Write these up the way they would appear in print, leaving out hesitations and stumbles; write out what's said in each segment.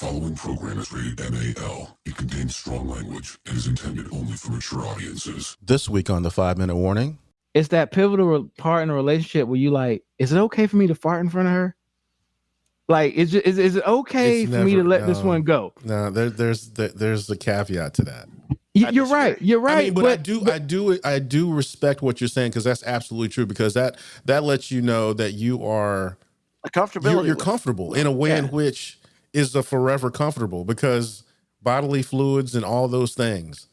following program is rated MAL. It contains strong language and is intended only for mature audiences. This week on the 5-Minute Warning. It's that pivotal part in a relationship where you like, is it okay for me to fart in front of her? Like, is it okay for me to let this one go? No, there's the caveat to that. You're right. You're right. I mean, but I do respect what you're saying, because that's absolutely true. Because that lets you know that you are you're comfortable in a way in which is a forever comfortable, because bodily fluids and all those things.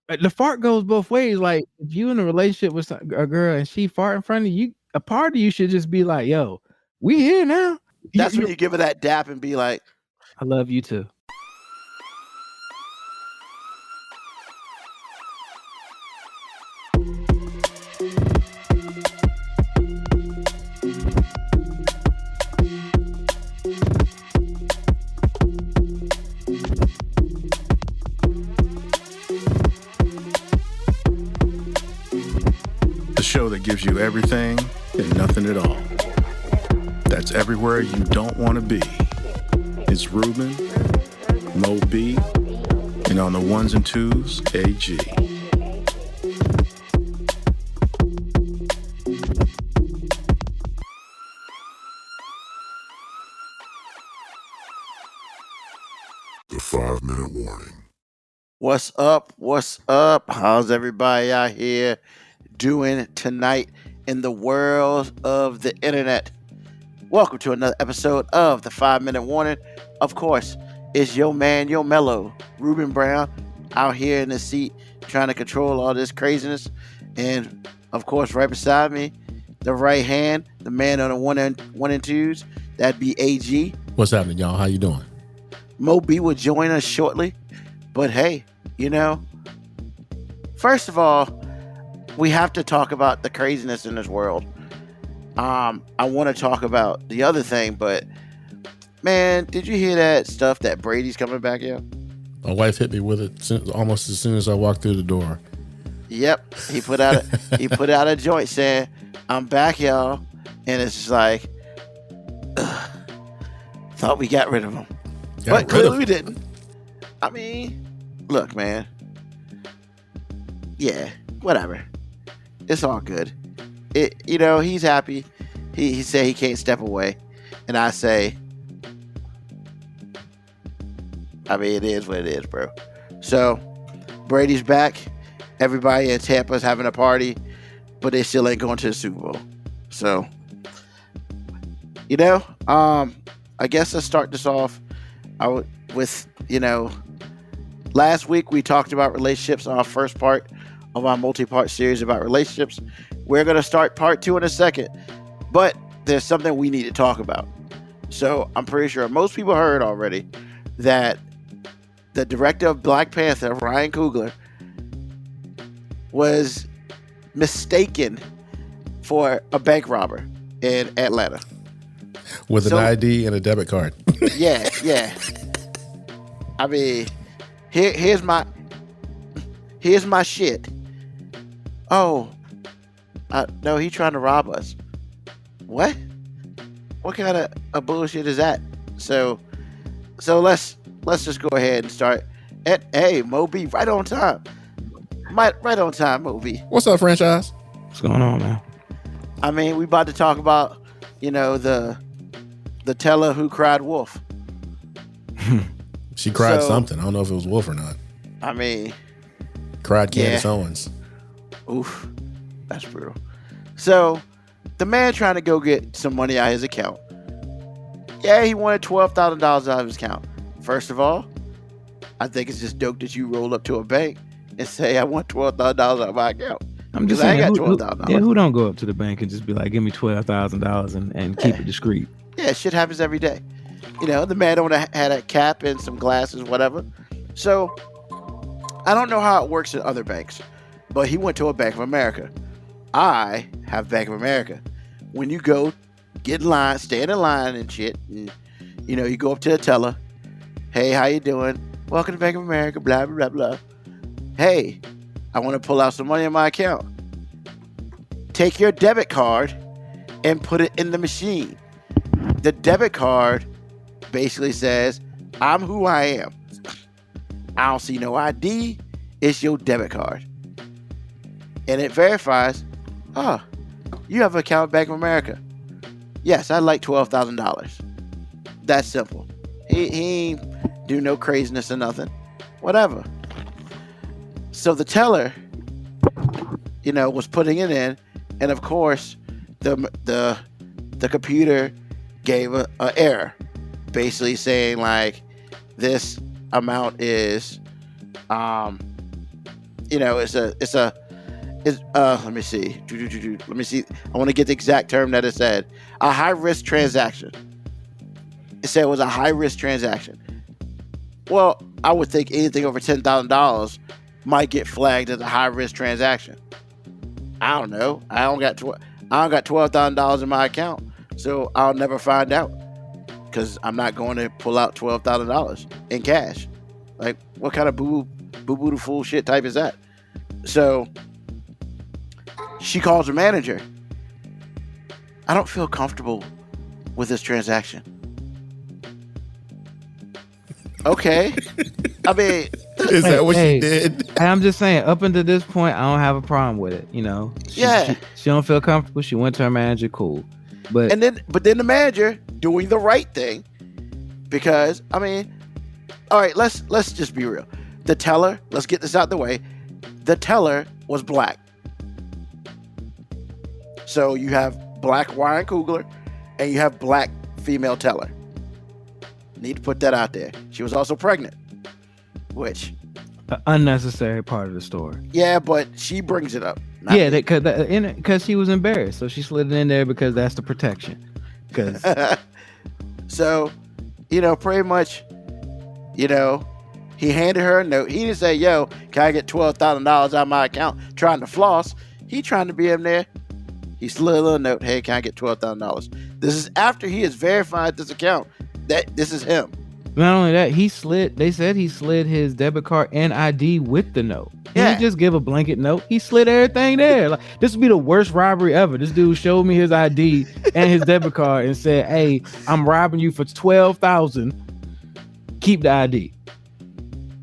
The fart goes both ways. Like, if you in a relationship with a girl and she fart in front of you, a part of you should just be like, "Yo, we here now." That's when you give her that dap and be like, "I love you too." The show that gives you everything and nothing at all. That's everywhere you don't want to be. It's Ruben, Mo B, and on the ones and twos, AG. The 5-Minute Warning. what's up? What's up? How's everybody out here doing tonight in the world of the internet? Welcome to another episode of the 5-Minute Warning. Of course, it's your man, your mellow, Ruben Brown, out here in the seat trying to control all this craziness. And of course, right beside me, the right hand, the man on the one and twos, that'd be AG. What's happening, y'all? How you doing? Mo B will join us shortly. But hey, first of all, we have to talk about the craziness in this world. I want to talk about the other thing, but man, did you hear that stuff that Brady's coming back here? My wife hit me with it almost as soon as I walked through the door. Yep, he put out a joint saying, "I'm back, y'all," and it's just like, thought we got rid of him, but clearly we didn't. I mean, look, man. Yeah, whatever. It's all good. He's happy. He said he can't step away, and I say, I mean, it is what it is, bro. So Brady's back. Everybody in Tampa's having a party, but they still ain't going to the Super Bowl. So, I guess let's start this off with, last week we talked about relationships on our first part of our multi-part series about relationships. We're going to start part 2 in a second, but there's something we need to talk about. So I'm pretty sure most people heard already that the director of Black Panther, Ryan Coogler, was mistaken for a bank robber in Atlanta. With an ID and a debit card. Yeah. I mean, here's my shit. Oh, no, he trying to rob us. What? What kind of a bullshit is that? So let's just go ahead and start. Hey, Mo B, right on time. Right on time, Mo B. What's up, franchise? What's going on, man? I mean, we about to talk about, the teller who cried wolf. She cried something. I don't know if it was wolf or not. I mean, cried Candace Owens. Oof, that's brutal. So, the man trying to go get some money out of his account. Yeah, he wanted $12,000 out of his account. First of all, I think it's just dope that you roll up to a bank and say, "I want $12,000 out of my account." I'm just saying, I got $12,000. Yeah, who don't go up to the bank and just be like, "Give me $12,000 and keep it discreet"? Yeah, shit happens every day. The man had a cap and some glasses, whatever. So, I don't know how it works at other banks, but he went to a Bank of America. I have Bank of America. When you go, get in line, stand in line and shit, and, you go up to the teller. "Hey, how you doing? Welcome to Bank of America, blah, blah, blah, blah. Hey, I want to pull out some money in my account." Take your debit card and put it in the machine. The debit card basically says, I'm who I am. I don't see no ID. It's your debit card. And it verifies, oh, you have an account at Bank of America. Yes, I'd like $12,000. That's simple. He ain't do no craziness or nothing. Whatever. So the teller, was putting it in, and of course, the computer gave a error, basically saying like, this amount is, let me see. Let me see. I want to get the exact term that it said. A high risk transaction. It said it was a high risk transaction. Well, I would think anything over $10,000 might get flagged as a high risk transaction. I don't know. I don't got $12,000 in my account, so I'll never find out because I'm not going to pull out $12,000 in cash. Like, what kind of boo the fool shit type is that? So she calls her manager. I don't feel comfortable with this transaction. Okay. I mean, is that what she did? I'm just saying, up until this point, I don't have a problem with it. She don't feel comfortable. She went to her manager. Cool. But then the manager doing the right thing, because I mean, all right, let's just be real. The teller, let's get this out the way. The teller was black. So you have black Ryan Coogler and you have black female teller. Need to put that out there. She was also pregnant, which an unnecessary part of the story. Yeah, but she brings it up. Yeah, because she was embarrassed, so she slid it in there because that's the protection. Because so, pretty much, he handed her a note. He didn't say, "Yo, can I get $12,000 out of my account?" Trying to floss. He trying to be in there. He slid a little note. Hey, can I get $12,000? This is after he has verified this account that this is him. Not only that, they said he slid his debit card and ID with the note. He didn't just give a blanket note. He slid everything there. Like, this would be the worst robbery ever. This dude showed me his ID and his debit card and said, "Hey, I'm robbing you for $12,000. Keep the ID."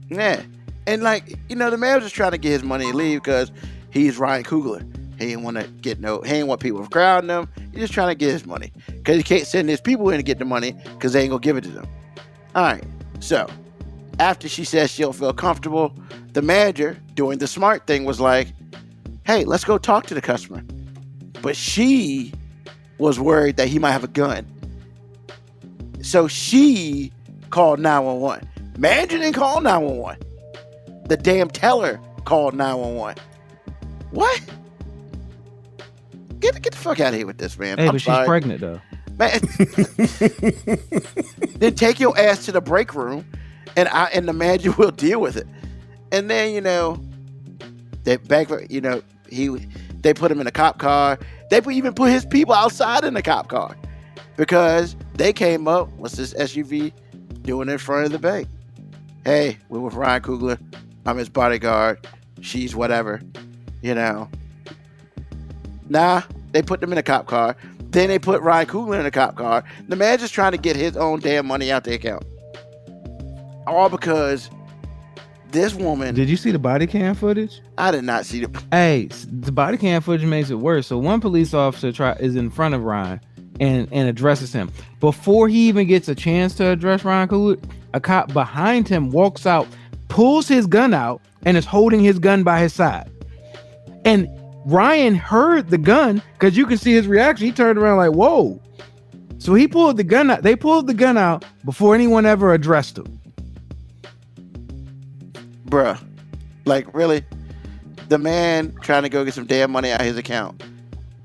Yeah. And the man was just trying to get his money and leave because he's Ryan Coogler. He didn't want to he didn't want people crowding him. He's just trying to get his money because he can't send his people in to get the money because they ain't gonna give it to them. All right. So after she says she don't feel comfortable, the manager doing the smart thing was like, "Hey, let's go talk to the customer." But she was worried that he might have a gun. So she called 911. Manager didn't call 911. The damn teller called 911. What? Get the fuck out of here with this, man. Hey, but she's pregnant though. Man, then take your ass to the break room, and the manager will deal with it. And then they put him in a cop car. They even put his people outside in the cop car because they came up. What's this SUV doing in front of the bank? Hey, we're with Ryan Coogler. I'm his bodyguard. She's whatever. Nah, they put them in a cop car. Then they put Ryan Coogler in a cop car. The man just trying to get his own damn money out the account. All because this woman... Did you see the body cam footage? I did not see the... Hey, the body cam footage makes it worse. So one police officer is in front of Ryan and addresses him. Before he even gets a chance to address Ryan Coogler, a cop behind him walks out, pulls his gun out, and is holding his gun by his side. And Ryan heard the gun because you can see his reaction. He turned around like, "Whoa." So he pulled the gun out. They pulled the gun out before anyone ever addressed him. Bruh. Like, really? The man trying to go get some damn money out of his account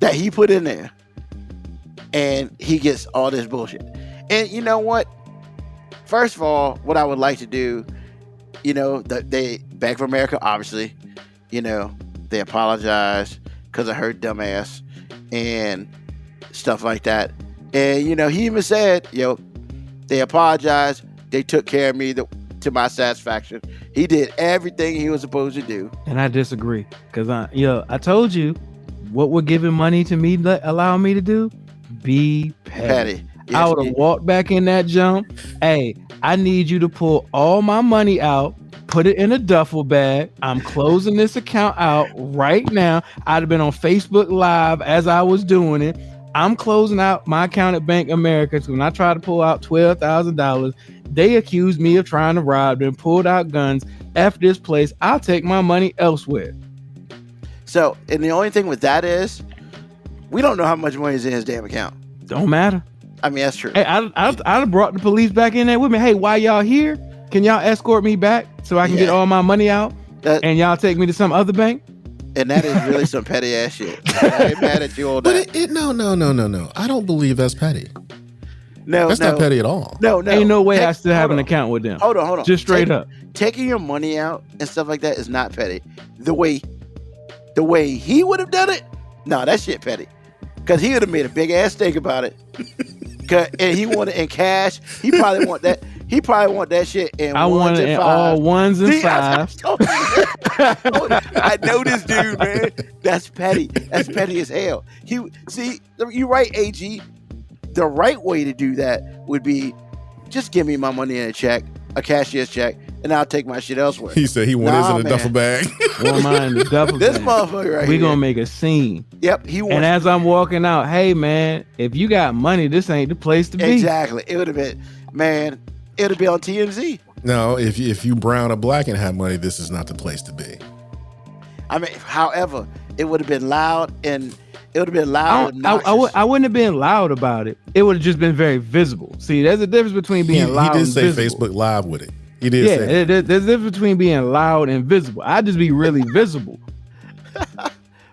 that he put in there. And he gets all this bullshit. And you know what? First of all, what I would like to do, Bank of America, obviously, they apologized because of her dumbass and stuff like that. And, he even said, they apologized. They took care of me to my satisfaction. He did everything he was supposed to do. And I disagree because, I told you what would giving money to me allow me to do? Be petty. Yes, I would have walked back in that jump. Hey, I need you to pull all my money out, put it in a duffel bag. I'm closing this account out right now. I'd have been on Facebook Live as I was doing it. I'm closing out my account at Bank America. So when I tried to pull out $12,000, they accused me of trying to rob them, pulled out guns. F this place. I'll take my money elsewhere. So, and the only thing with that is, we don't know how much money is in his damn account. Don't matter. I mean, that's true. Hey, I'd have brought the police back in there with me. Hey, why y'all here? Can y'all escort me back so I can get all my money out? And y'all take me to some other bank? And that is really some petty ass shit. I ain't mad at you all that. But no. I don't believe that's petty. No, that's not petty at all. No. Ain't no way I still have an account with them. Hold on. Just straight up. Taking your money out and stuff like that is not petty. The way he would have done it, no, that shit petty. Because he would have made a big ass thing about it. And he wanted it in cash. He probably want that. He probably want that shit in I ones want it and in fives. all ones and fives. I know this dude, man. That's petty. That's petty as hell. You're right, AG. The right way to do that would be just give me my money in a check, a cashier's check, and I'll take my shit elsewhere. He said he wants his in a duffel bag. Want mine in the duffel bag. This motherfucker right here. We gonna make a scene. Yep. And as I'm walking out, hey man, if you got money, this ain't the place to be. Exactly. It would have been, man. It would be on TMZ. No, if you brown or black and have money, this is not the place to be. I mean, however, it would have been loud and it would have been loud. I wouldn't have been loud about it. It would have just been very visible. See, there's a difference between being loud and visible. He did say Facebook Live with it. He did say there's a difference between being loud and visible. I'd just be really visible.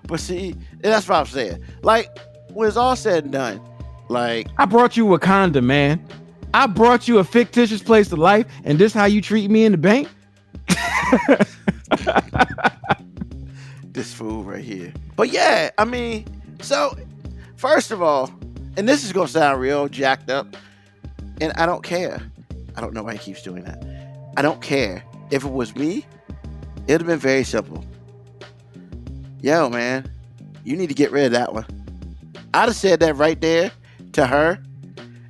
But see, that's what I'm saying. Like, when it's all said and done, like... I brought you Wakanda, man. I brought you a fictitious place to life, and this how you treat me in the bank? This fool right here. But yeah, I mean, so, first of all, and this is going to sound real jacked up, and I don't care. I don't know why he keeps doing that. I don't care. If it was me, it would have been very simple. Yo, man, you need to get rid of that one. I'd have said that right there to her,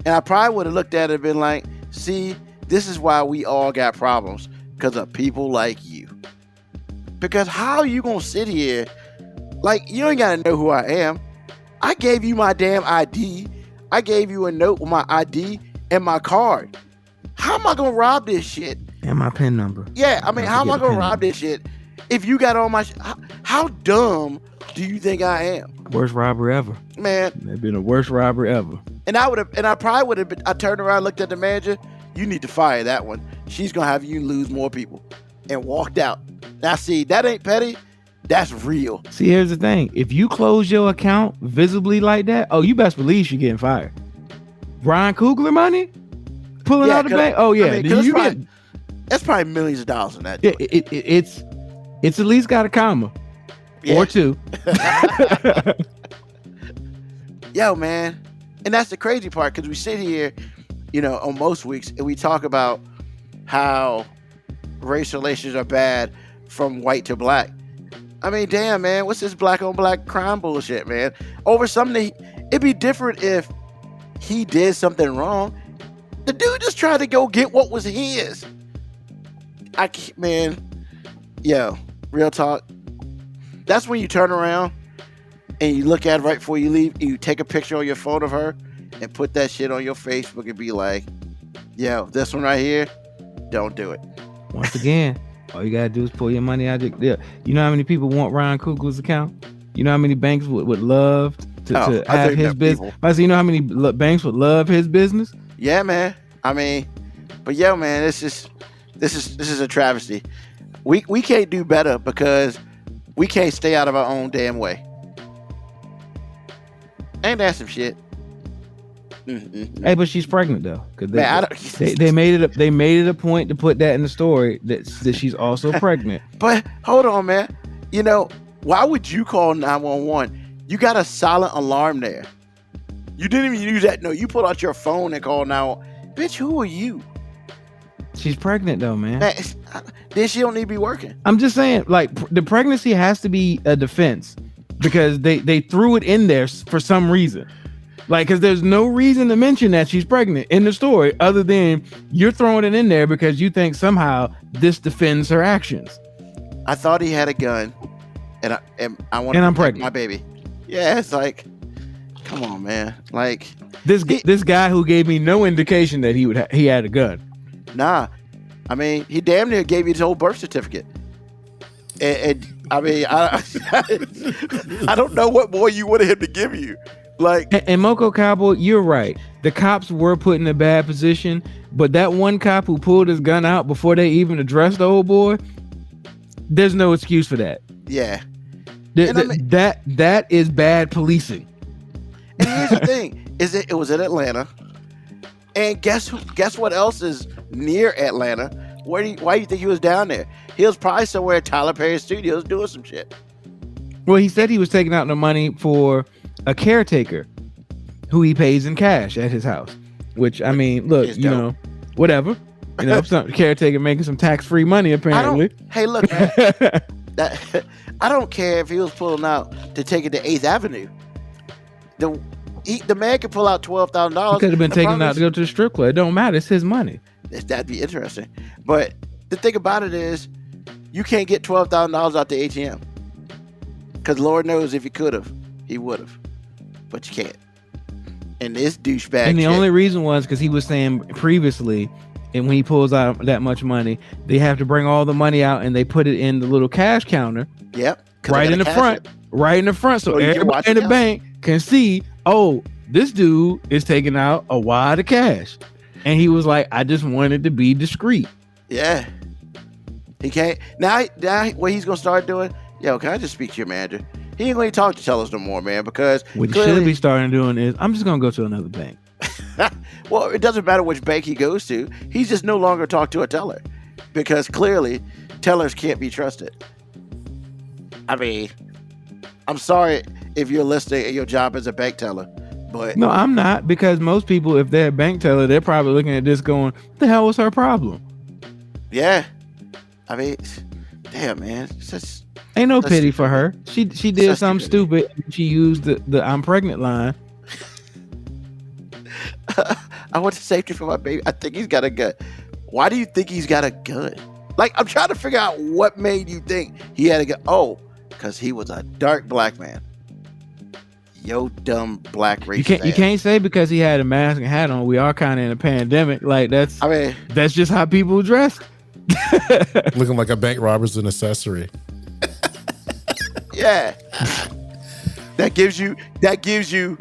and I probably would have looked at it and been like, see, this is why we all got problems, because of people like you. Because how are you going to sit here, like, you ain't got to know who I am. I gave you my damn ID. I gave you a note with my ID and my card. How am I going to rob this shit? And my PIN number. Yeah, I mean, how am I going to rob this shit if you got all my shit? How dumb do you think I am? Worst robbery ever. Man. They've been the worst robbery ever. And I probably would have been, I turned around, looked at the manager. You need to fire that one. She's going to have you lose more people. And walked out. Now, see, that ain't petty. That's real. See, here's the thing. If you close your account visibly like that, you best believe you're getting fired. Ryan Coogler money? Pulling out the bank? Oh, yeah. I mean, that's probably millions of dollars in that. Yeah, it's at least got a comma. Yeah. Or two. Yo, man. And that's the crazy part, because we sit here, on most weeks, and we talk about how race relations are bad from white to black. I mean, damn, man, what's this black on black crime bullshit, man? Over something, it'd be different if he did something wrong. The dude just tried to go get what was his. Real talk. That's when you turn around and you look at it right before you leave, and you take a picture on your phone of her and put that shit on your Facebook and be like, yo, this one right here, don't do it. Once again, all you gotta do is pull your money out. You know how many people want Ryan Coogler's account? You know how many banks would love to have his business? You know how many banks would love his business? Yeah, man. I mean, but yo, man, this is a travesty. We can't do better because we can't stay out of our own damn way. Ain't that some shit? Mm-hmm. Hey, but she's pregnant though, because they made it a point to put that in the story that she's also pregnant. But hold on, man. Why would you call 911? You got a silent alarm there. You didn't even use that. No, you pulled out your phone and called 911. Bitch, who are you? She's pregnant though, man. Then she don't need to be working. I'm just saying, like, the pregnancy has to be a defense because they threw it in there for some reason. Like, because there's no reason to mention that she's pregnant in the story other than you're throwing it in there because you think somehow this defends her actions. I thought he had a gun, and I want I'm pregnant, my baby. Yeah, it's like, come on, man. Like this guy who gave me no indication that he had a gun. Nah, I mean, he damn near gave you his whole birth certificate. And I mean, I don't know what more you wanted him to give you. Like, and Moco Cowboy, you're right. The cops were put in a bad position, but that one cop who pulled his gun out before they even addressed the old boy, there's no excuse for that. Yeah, that is bad policing. And here's the thing: it was in Atlanta, and guess what else is near Atlanta? Why do you think he was down there? He was probably somewhere at Tyler Perry Studios doing some shit. Well, he said he was taking out the money for a caretaker who he pays in cash at his house. Which, I mean, look, you know, whatever. You know, some caretaker making some tax-free money apparently. Hey, look, man, I don't care if he was pulling out to take it to 8th Avenue. The man could pull out $12,000. He could have been taking out to go to the strip club. It don't matter. It's his money. That'd be interesting. But the thing about it is, you can't get $12,000 out the ATM. Because Lord knows if he could have, he would have. But you can't. And this douchebag. And the only reason was because he was saying previously, and when he pulls out that much money, they have to bring all the money out and they put it in the little cash counter. Yep. Right in the front. Right in the front. So everybody in the bank can see, oh, this dude is taking out a wad of cash. And he was like, I just wanted to be discreet. Yeah. He can't. Now what he's going to start doing, yo, can I just speak to your manager? He ain't going to talk to tellers no more, man, because what he should be starting doing is, I'm just going to go to another bank. Well, it doesn't matter which bank he goes to. He's just no longer talk to a teller because clearly tellers can't be trusted. I mean, I'm sorry if you're listening and your job is a bank teller, but no, I'm not, because most people, if they're a bank teller, they're probably looking at this going, what the hell was her problem? Yeah. I mean, damn, man. Ain't no pity for her. She did something stupid. She used the I'm pregnant line. I want safety for my baby. I think he's got a gun. Why do you think he's got a gun? Like, I'm trying to figure out what made you think he had a gun. Oh, because he was a dark black man. Yo, dumb black racist. You can't say because he had a mask and hat on. We are kind of in a pandemic. Like, that's just how people dress. Looking like a bank robber's an accessory. Yeah. That gives you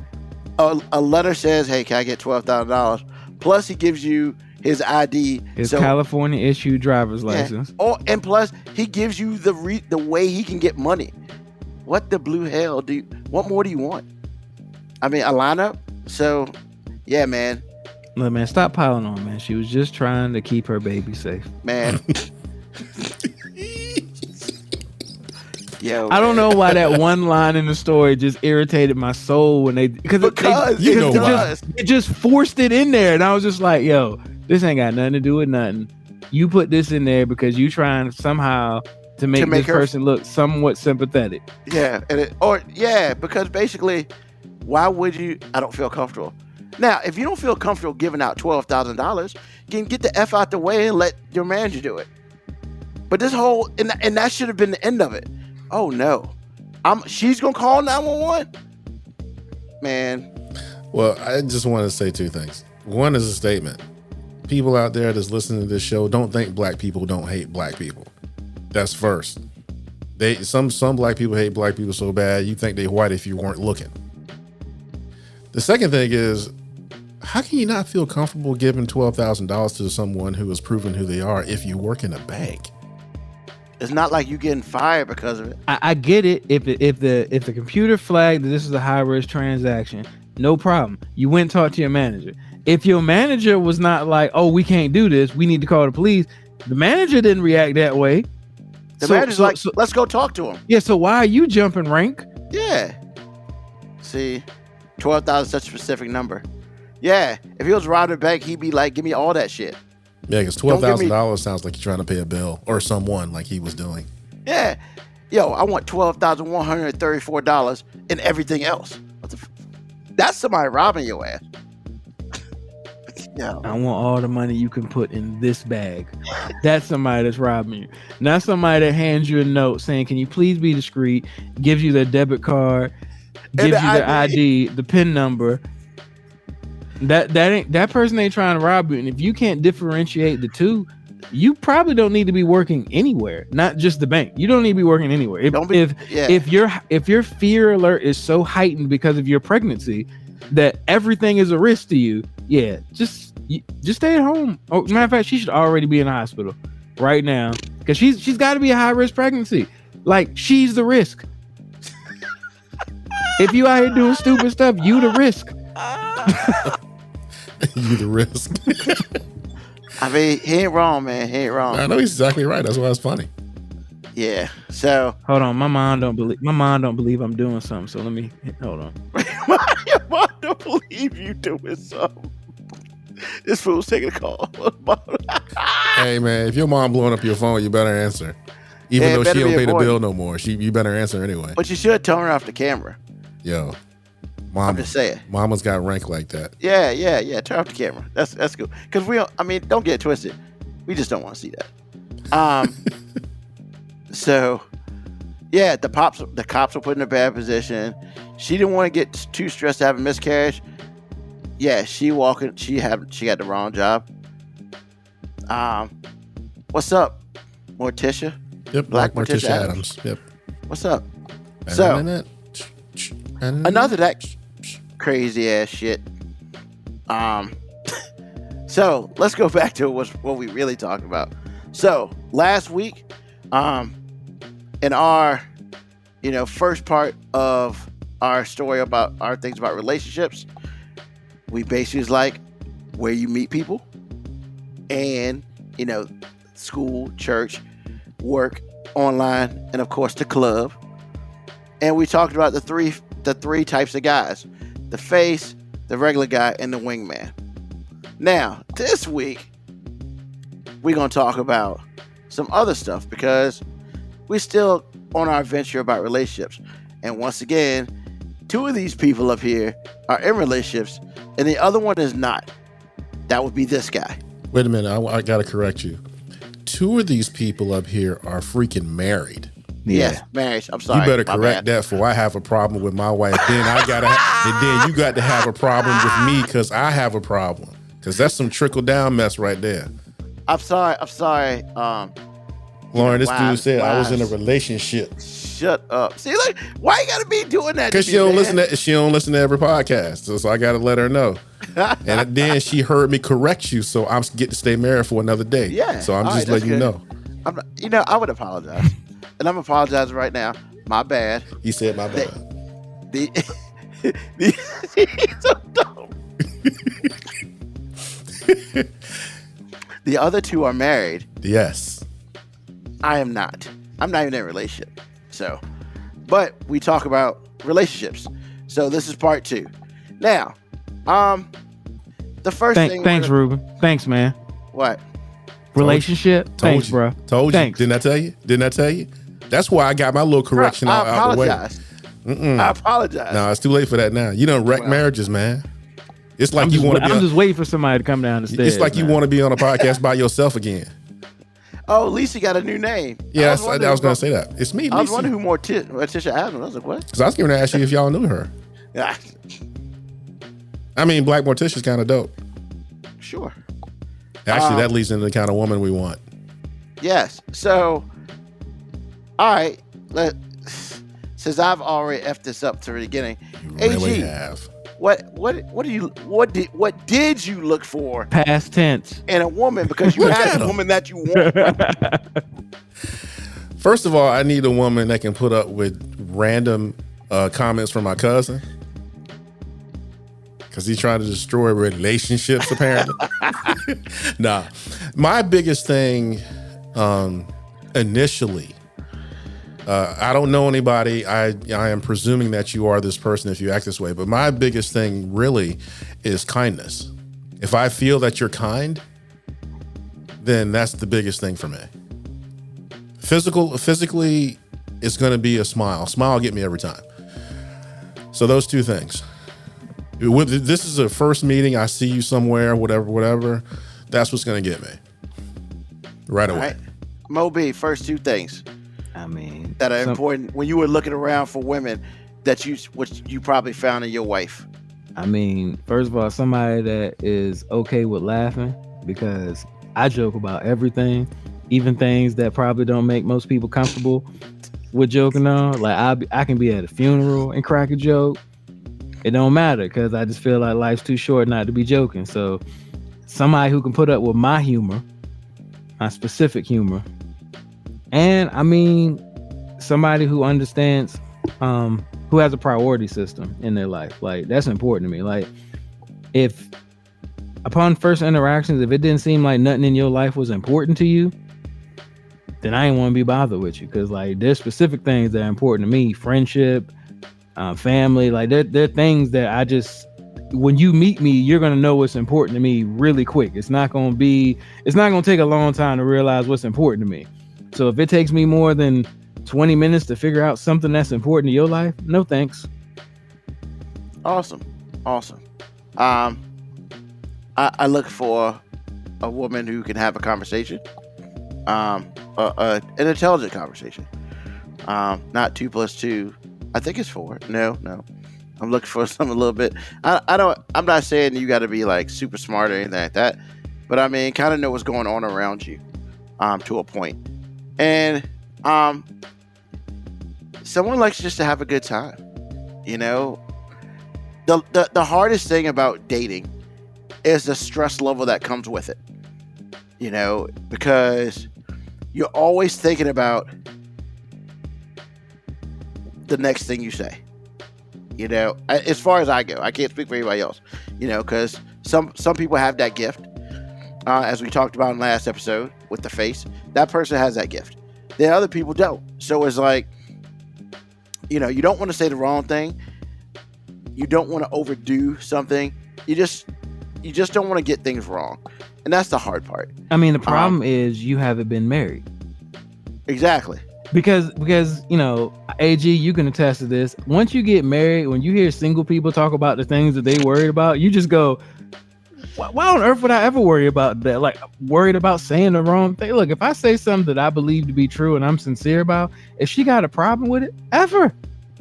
a letter says, hey, can I get $12,000? Plus he gives you his ID. His California issued driver's license. Oh, and plus he gives you the way he can get money. What the blue hell what more do you want? I mean, a lineup? So, yeah, man. Look, man, stop piling on, man. She was just trying to keep her baby safe. Man. Yo, I don't know why that one line in the story just irritated my soul when they just forced it in there, and I was just like, yo, this ain't got nothing to do with nothing. You put this in there because you trying somehow to make this person look somewhat sympathetic. Yeah, because basically, why would you? I don't feel comfortable. Now, if you don't feel comfortable giving out $12,000, you can get the F out the way and let your manager do it. But this whole and that should have been the end of it. Oh no, she's gonna call 911. Man. Well, I just want to say two things. One is a statement. People out there that's listening to this show, don't think black people don't hate black people. That's first. Some black people hate black people so bad you think they white if you weren't looking. The second thing is, how can you not feel comfortable giving $12,000 to someone who has proven who they are if you work in a bank? It's not like you getting fired because of it. I get it. If the computer flagged that this is a high risk transaction, no problem. You went and talked to your manager. If your manager was not like, oh, we can't do this, we need to call the police. The manager didn't react that way. The manager's like, let's go talk to him. Yeah. So why are you jumping rank? Yeah. See, 12,000 is such a specific number. Yeah. If he was robbing a bank, he'd be like, give me all that shit. Yeah, because $12,000 sounds like you're trying to pay a bill or someone like he was doing. Yeah. Yo, I want $12,134 and everything else. That's somebody robbing your ass. I want all the money you can put in this bag. That's somebody that's robbing you. Not somebody that hands you a note saying, "Can you please be discreet?" Gives you their debit card, gives you their ID, the PIN number. That person ain't trying to rob you. And if you can't differentiate the two, you probably don't need to be working anywhere. Not just the bank. You don't need to be working anywhere. If your fear alert is so heightened because of your pregnancy that everything is a risk to you, just stay at home. Oh, matter of fact, she should already be in the hospital right now because she's got to be a high risk pregnancy. Like, she's the risk. If you out here doing stupid stuff, you the risk. You the risk. I mean, he ain't wrong, man. He ain't wrong. I know he's exactly right. That's why it's funny. Yeah. So hold on, my mom don't believe I'm doing something. So let me hold on. Your mom don't believe you doing something. This fool's taking a call. Hey man, if your mom blowing up your phone, you better answer. Even though she don't pay the bill no more, you better answer anyway. But you should turn her off the camera. Yo, I'm just saying. Mama's got rank like that. Yeah. Turn off the camera. That's good. Because don't get it twisted. We just don't want to see that. So, yeah, the cops were put in a bad position. She didn't want to get too stressed to have a miscarriage. Yeah, she got the wrong job. What's up, Morticia? Yep, Black Morticia Adams. Yep. What's up? So, another that crazy ass shit. So let's go back to what we really talked about. So last week, in our, first part of our story about our things about relationships, we basically was like where you meet people, and school, church, work, online, and of course the club. And we talked about the three types of guys: the face, the regular guy, and the wingman. Now, this week, we're going to talk about some other stuff because we're still on our adventure about relationships. And once again, two of these people up here are in relationships and the other one is not. That would be this guy. Wait a minute. I got to correct you. Two of these people up here are freaking married. Yeah. Yes, marriage. I'm sorry. You better correct that for I have a problem with my wife. Then then you got to have a problem with me because I have a problem. Because that's some trickle down mess right there. I'm sorry. Lauren, this dude said I was in a relationship. Shut up. See, look, why you gotta be doing that? Because she don't listen to every podcast, so I gotta let her know. And then she heard me correct you, so I'm get to stay married for another day. Yeah. So I'm just letting you know. I would apologize, and I'm apologizing right now. My bad. He said my bad. He's so dumb. The other two are married. Yes. I am not. I'm not even in a relationship. So, but we talk about relationships. So this is part 2. Now, the first thing. Thanks, Ruben. Thanks, man. What? Relationship. Thanks, bro. Told you. Didn't I tell you? That's why I got my little correction out the way. I apologize. No, it's too late for that now. You done wreck marriages, man. It's like you want to be. I'm just waiting for somebody to come down the stairs. It's like you want to be on a podcast by yourself again. Oh, Lisa got a new name. Yeah, I was going to say that. It's me, Lisa. I was wondering who Morticia Adams. I was like, what? Because I was going to ask you if y'all knew her. Yeah. I mean, Black Morticia's kind of dope. Sure. Actually, that leads into the kind of woman we want. Yes. So, all right. Since I've already effed this up to the beginning, you really have. What did you look for? Past tense. In a woman, because you had a woman that you want. First of all, I need a woman that can put up with random comments from my cousin. Because he's trying to destroy relationships, apparently. Nah. My biggest thing initially, I don't know anybody. I am presuming that you are this person if you act this way. But my biggest thing really is kindness. If I feel that you're kind, then that's the biggest thing for me. Physically, it's going to be a smile. Smile will get me every time. So those two things. This is a first meeting. I see you somewhere, whatever. That's what's going to get me right away. Right. Moby, first two things. I mean, that are important when you were looking around for women which you probably found in your wife. I mean, first of all, somebody that is okay with laughing, because I joke about everything, even things that probably don't make most people comfortable with joking on. Like I can be at a funeral and crack a joke. It don't matter because I just feel like life's too short not to be joking. So somebody who can put up with my humor, my specific humor. And I mean, somebody who understands, who has a priority system in their life. Like, that's important to me. Like, if upon first interactions, if it didn't seem like nothing in your life was important to you, then I ain't want to be bothered with you. Cause like, there's specific things that are important to me. Friendship, family, like they're things that I just, when you meet me, you're going to know what's important to me really quick. It's not going to take a long time to realize what's important to me. So if it takes me more than 20 minutes to figure out something that's important to your life, no thanks. Awesome. I look for a woman who can have a conversation, an intelligent conversation. Not 2 + 2. I think it's 4. No. I'm looking for something a little bit. I'm not saying you got to be like super smart or anything like that, but I mean, kind of know what's going on around you, to a point. And someone likes just to have a good time. You know, the hardest thing about dating is the stress level that comes with it. You know, because you're always thinking about the next thing you say. You know, as far as I go, I can't speak for anybody else. You know, because some people have that gift. As we talked about in last episode with the face, that person has that gift. Then other people don't. So it's like, you know, you don't want to say the wrong thing. You don't want to overdo something. You just don't want to get things wrong. And that's the hard part. I mean, the problem is you haven't been married. Exactly. Because you know, AG, you can attest to this. Once you get married, when you hear single people talk about the things that they worried about, you just go, why on earth would I ever worry about that? Like, worried about saying the wrong thing? Look, if I say something that I believe to be true and I'm sincere about, if she got a problem with it, ever.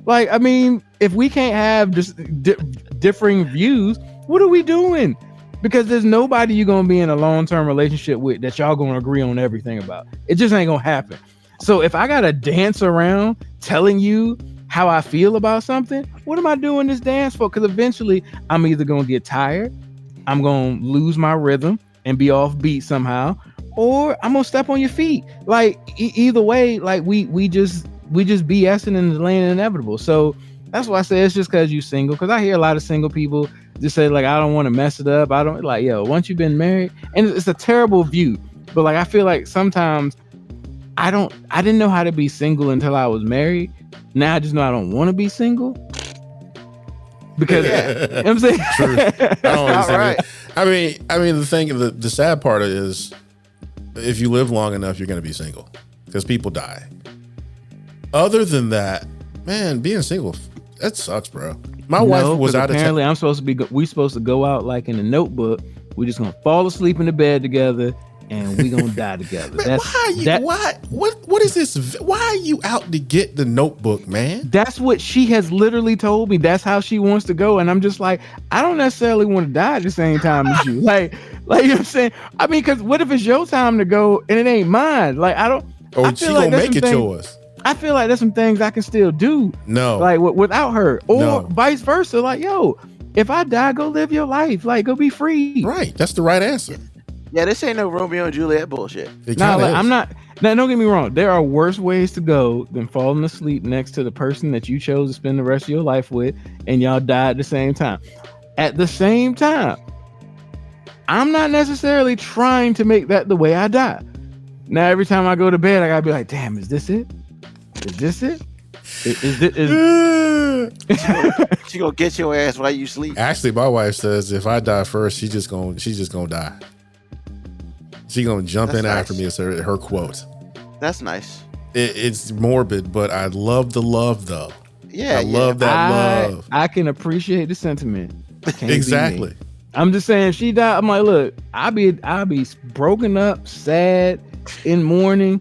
Like, I mean, if we can't have just differing views, what are we doing? Because there's nobody you're going to be in a long-term relationship with that y'all going to agree on everything about. It just ain't going to happen. So if I got to dance around telling you how I feel about something, what am I doing this dance for? Because eventually I'm either going to get tired, I'm going to lose my rhythm and be off beat somehow, or I'm going to step on your feet. Like, either way, like we just BSing in the lane inevitable. So that's why I say it's just because you single. Because I hear a lot of single people just say, like, I don't want to mess it up. I don't, like, yo, once you've been married, and it's a terrible view. But like, I feel like sometimes I didn't know how to be single until I was married. Now I just know I don't want to be single. Because you know what I'm saying? True. I don't understand. Right. I mean, the thing, the sad part is, if you live long enough, you're going to be single because people die. Other than that, man, being single, that sucks, bro. My wife was out of town. Apparently, we supposed to go out like in a Notebook. We're just gonna fall asleep in the bed together, and we gonna die together. Man, what is this? Why are you out to get the Notebook, man? That's what she has literally told me. That's how she wants to go, and I'm just like, I don't necessarily want to die at the same time as you. Like you know what I'm saying? I mean, because what if it's your time to go and it ain't mine? Like, I don't. Or she gonna make it yours. I feel like there's some things I can still do. No. Like without her, or vice versa. Like, yo, if I die, go live your life. Like, go be free. Right. That's the right answer. Yeah, this ain't no Romeo and Juliet bullshit. No, like, I'm not. Now, don't get me wrong. There are worse ways to go than falling asleep next to the person that you chose to spend the rest of your life with, and y'all die at the same time. At the same time, I'm not necessarily trying to make that the way I die. Now, every time I go to bed, I gotta be like, damn, is this it? Is this it? She gonna get your ass while you sleep. Actually, my wife says if I die first, she's just gonna die. She gonna jump in after me. It's her quote. That's nice. It's morbid, but I love the love though. Yeah, I love that love. I can appreciate the sentiment. Exactly. I'm just saying she died. I'm like, look, I'll be broken up, sad, in mourning,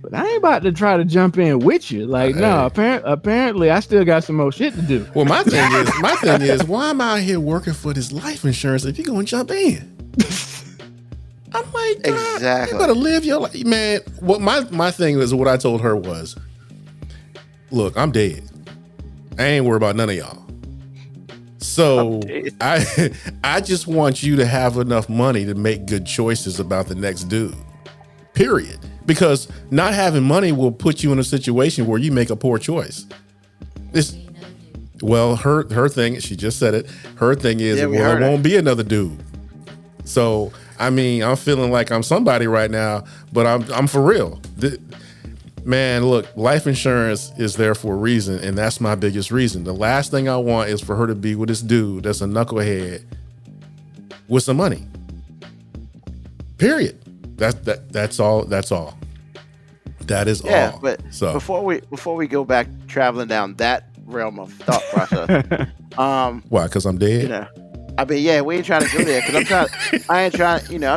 but I ain't about to try to jump in with you. Like, no, apparently I still got some more shit to do. Well, my thing is, why am I out here working for this life insurance if you're gonna jump in? I'm like, exactly. You better live your life, man. What my thing is, what I told her was, look, I'm dead. I ain't worried about none of y'all. So I just want you to have enough money to make good choices about the next dude. Period. Because not having money will put you in a situation where you make a poor choice. Her thing, she just said it. Her thing is, it won't be another dude. So I mean, I'm feeling like I'm somebody right now, but I'm for real. Man, look, life insurance is there for a reason, and that's my biggest reason. The last thing I want is for her to be with this dude that's a knucklehead with some money. Period. That's all. That is all. Yeah, but so before we go back traveling down that realm of thought process, why? Because I'm dead. You know, I mean, yeah, we ain't trying to go there because I'm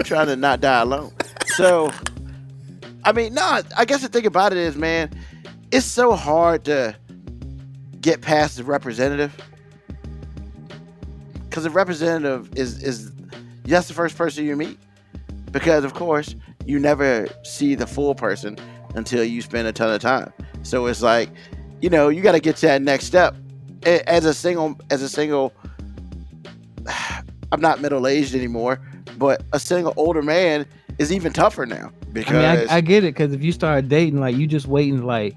trying to not die alone. So. I mean, no, I guess the thing about it is, man, it's so hard to get past the representative. Because the representative is that's the first person you meet. Because, of course, you never see the full person until you spend a ton of time. So it's like, you got to get to that next step. As a single, I'm not middle-aged anymore, but a single older man is even tougher now. Because I get it, because if you start dating, like, you just waiting, like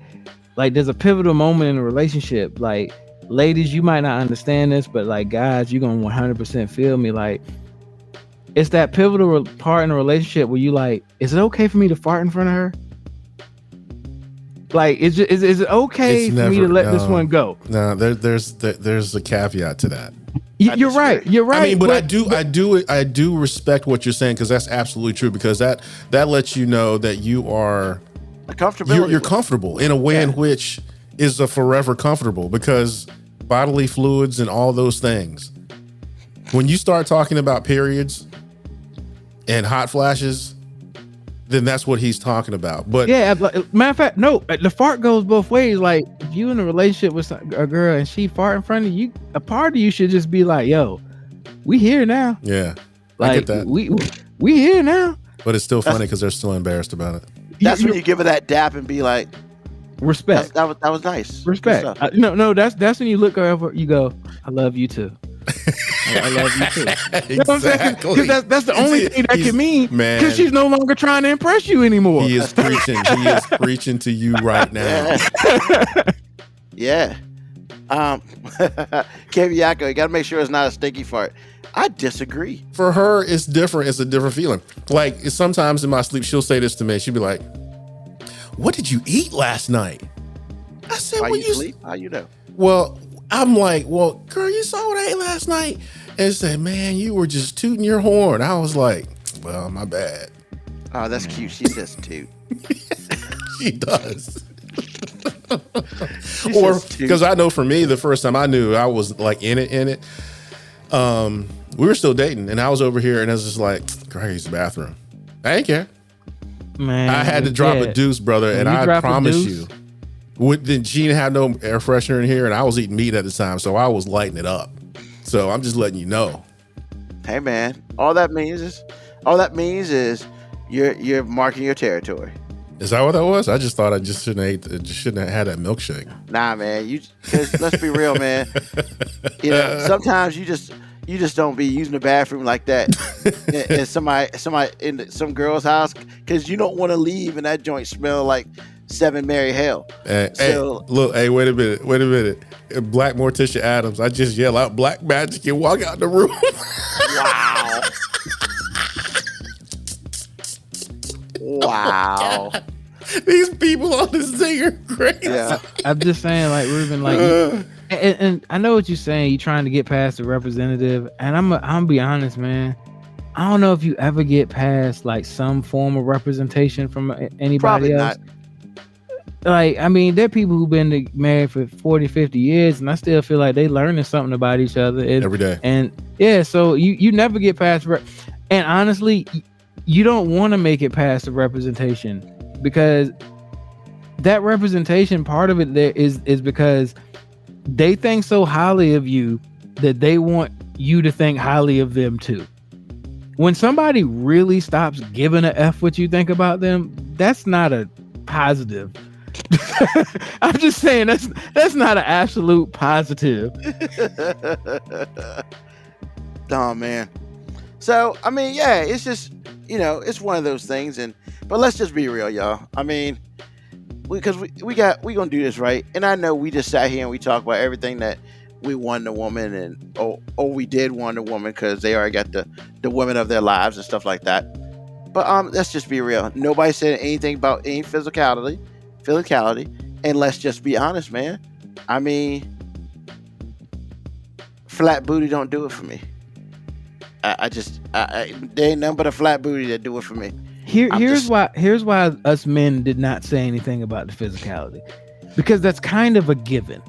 there's a pivotal moment in a relationship. Like, ladies, you might not understand this, but like, guys, you're gonna 100% feel me. Like, it's that pivotal part in a relationship where you like, is it okay for me to fart in front of her? Like, is it okay for me to let this one go? No, there's a caveat to that. You're right. I mean, but I do respect what you're saying, because that's absolutely true. Because that lets you know that you are you're comfortable in a way in which is a forever comfortable, because bodily fluids and all those things. When you start talking about periods and hot flashes, then that's what he's talking about. But yeah, matter of fact, no, the fart goes both ways. Like, if you in a relationship with a girl and she fart in front of you, a part of you should just be like, yo, we here now. Yeah, like, I get that. We here now. But it's still funny because they're still embarrassed about it. That's when you give her that dap and be like, respect. That was nice. Respect. No, that's when you look over, you go, I love you too. I love you too. Exactly. You know what I'm saying? Because that's the only thing that can mean. Man, because she's no longer trying to impress you anymore. He is preaching. He is preaching to you right now. Yeah. Keviako, you got to make sure it's not a stinky fart. I disagree. For her, it's different. It's a different feeling. Like, sometimes in my sleep, she'll say this to me. She'll be like, "What did you eat last night?" I said, "Why you sleep? How you know?" Well, I'm like, well, girl, you saw what I ate last night? And said, man, you were just tooting your horn. I was like, well, my bad. Oh, that's cute. She says toot. She does. Or because I know for me, the first time I knew I was like in it. We were still dating, and I was over here, and I was just like, girl, I used the bathroom. I ain't care. Man, I had to drop a deuce, brother, and I promise you. Then she didn't have no air freshener in here, and I was eating meat at the time, so I was lighting it up. So I'm just letting you know. Hey man, all that means is you're marking your territory. Is that what that was? I just thought I just shouldn't have had that milkshake. Nah, man, let's be real, man. Sometimes you just don't be using the bathroom like that in somebody in some girl's house, because you don't want to leave and that joint smell like Seven Mary Hell. Look, wait a minute. Black Morticia Adams, I just yell out black magic and walk out the room. Wow. These people on this thing are crazy. Yeah. I'm just saying, like, Ruben, like, and I know what you're saying. You're trying to get past the representative, and I'm gonna be honest, man. I don't know if you ever get past like some form of representation from anybody Probably else. Not. Like, I mean, there are people who've been married for 40, 50 years, and I still feel like they learning something about each other every day. And yeah, so you never get past and honestly, you don't want to make it past the representation, because that representation, part of it there is because they think so highly of you that they want you to think highly of them too. When somebody really stops giving a F what you think about them, that's not a positive. I'm just saying that's not an absolute positive. Oh man. So I mean, yeah, it's just, it's one of those things. But let's just be real, y'all. I mean, we gonna do this right. And I know we just sat here and we talked about everything that we want a woman, and we did want a woman because they already got the women of their lives and stuff like that. But let's just be real. Nobody said anything about any physicality, and let's just be honest, man. I mean, flat booty don't do it for me. I there ain't nothing but a flat booty that do it for me. Here's why us men did not say anything about the physicality, because that's kind of a given.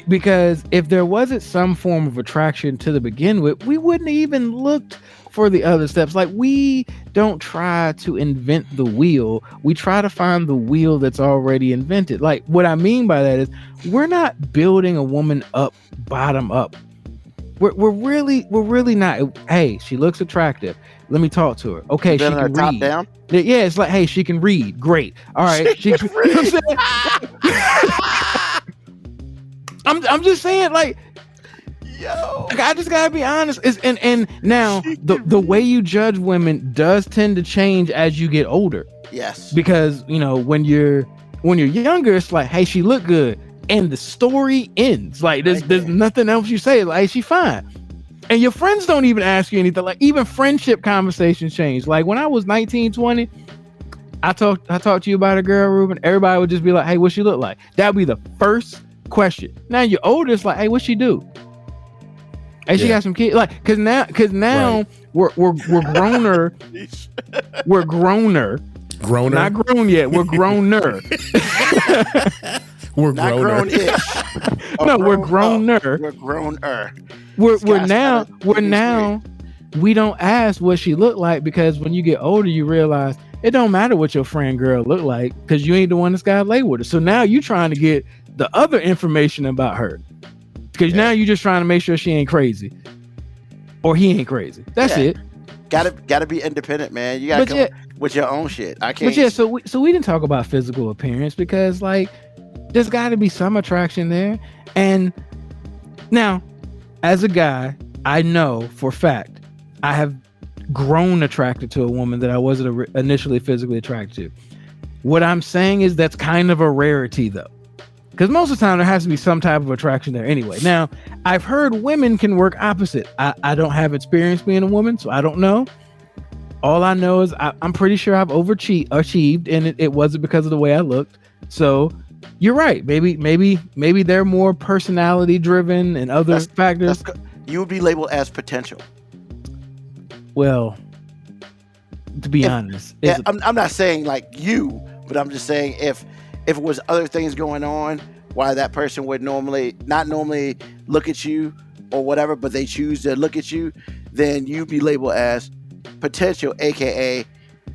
Because if there wasn't some form of attraction to the begin with, we wouldn't even looked for the other steps. Like, we don't try to invent the wheel. We try to find the wheel that's already invented. Like, what I mean by that is, we're not building a woman up bottom up. We're really not. Hey, she looks attractive. Let me talk to her. Okay, she can read. Down? Yeah, it's like, hey, she can read. Great. All right. She can read. You know what I'm saying? I'm just saying, like, yo, I just gotta be honest. And now the way you judge women does tend to change as you get older. Yes. Because when you're younger, it's like, hey, she look good, and the story ends. Like, there's nothing else you say. Like, she fine. And your friends don't even ask you anything. Like, even friendship conversations change. Like, when I was 19, 20, I talked to you about a girl, Ruben. Everybody would just be like, hey, what she look like? That would be the first question. Now you're older, it's like, hey, what she do? Hey, she got some kids. Like, cause now right. we're growner. We're growner. Groaner? Not grown yet. We're growner. We're not grown-ish. No, we're growner. We're growner. We're now. We don't ask what she look like, because when you get older, you realize it don't matter what your friend girl look like, because you ain't the one that's got laid with her. So now you trying to get the other information about her, because now you're just trying to make sure she ain't crazy, or he ain't crazy. That's it. Gotta be independent, man. You gotta come with your own shit. I can't. But yeah, so we didn't talk about physical appearance, because like, there's got to be some attraction there. And now, as a guy, I know for a fact I have grown attracted to a woman that I wasn't initially physically attracted to. What I'm saying is that's kind of a rarity, though, because most of the time there has to be some type of attraction there anyway. Now, I've heard women can work opposite. I don't have experience being a woman, so I don't know. All I know is I'm pretty sure I've achieved, and it wasn't because of the way I looked. So you're right. Maybe they're more personality driven and other factors. You would be labeled as potential. Well, to be honest, I'm not saying like you, but I'm just saying if it was other things going on, why that person would not normally look at you or whatever, but they choose to look at you, then you'd be labeled as potential, aka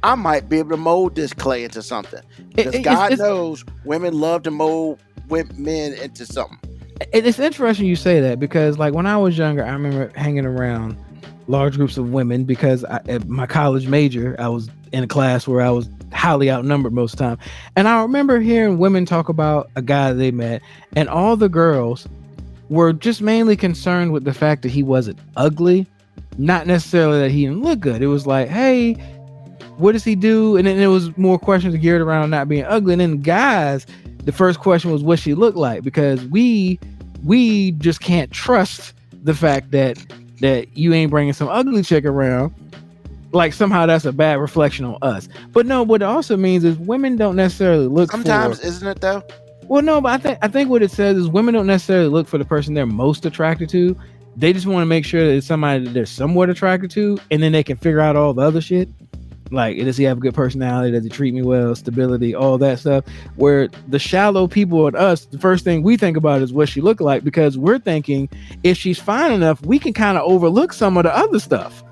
I might be able to mold this clay into something. Because God knows women love to mold men into something. It's interesting you say that, because like when I was younger, I remember hanging around large groups of women, because at my college major, I was in a class where I was highly outnumbered most of the time. And I remember hearing women talk about a guy they met, and all the girls were just mainly concerned with the fact that he wasn't ugly, not necessarily that he didn't look good. It was like, hey, what does he do? And then it was more questions geared around not being ugly. And then guys, the first question was what she looked like, because we just can't trust the fact that you ain't bringing some ugly chick around. Like somehow that's a bad reflection on us. But no, what it also means is women don't necessarily look sometimes, isn't it though? Well, no, but I think what it says is women don't necessarily look for the person they're most attracted to. They just want to make sure that it's somebody that they're somewhat attracted to, and then they can figure out all the other shit. Like, does he have a good personality? Does he treat me well? Stability, all that stuff. Where the shallow people and us, the first thing we think about is what she look like, because we're thinking if she's fine enough, we can kind of overlook some of the other stuff.